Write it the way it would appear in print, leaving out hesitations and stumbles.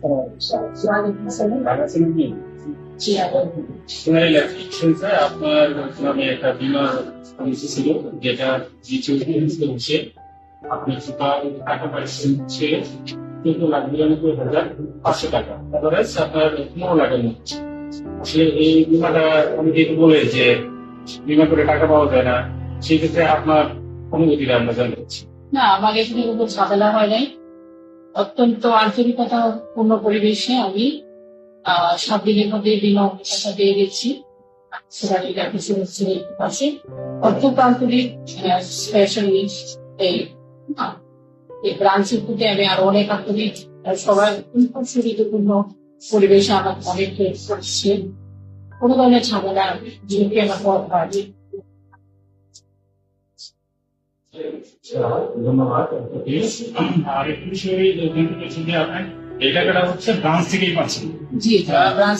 ওয়ালাইকুম আসসালাম। ভালো আছেন কি? জি, আলহামদুলিল্লাহ। সোনালী লাইফ ইন্স্যুরেন্সে আপনার নামে একটা বীমা পলিসি ছিল, যেটা জিটিএ হচ্ছে আপনি টোটাল টাকা পাচ্ছেন হচ্ছে 14,92,500 টাকা, অ্যাভারেজ আপনার 15 লাখের মধ্যে। আসলে এই বীমাটা অনেকে বলে যে বীমা করে টাকা পাওয়া যায় না, সেই ক্ষেত্রে আপনার অনুভূতিটা আমরা জানতে চাচ্ছি। না, আমার এখানে কোনো ঝামেলা হয় নাই। অত্যন্ত আন্তরিকতা পূর্ণ পরিবেশে আমি 7 দিনের মধ্যে বিনা টাকা পেয়ে গেছি। সোনালী লাইফ ইন্স্যুরেন্সের কাছে অত্যন্ত আন্তরিক, স্পেশালি এই আহ, এই ব্রাঞ্চের প্রতি আমি আরো অনেক আন্তরিক। সবাই খুব সুবিধাপূর্ণ পরিবেশে আমার অনেক হেল্প করছে। কোনো ধরনের ঝামেলা ঝুঁকি আমার পথ হয়নি। ধন্যবাদ। আর একটু বিষয়ে জানতে চাচ্ছি যে আপনার এই টাকাটা হচ্ছে ব্রাঞ্চ থেকেই পাচ্ছেন। জি, ব্রাঞ্চ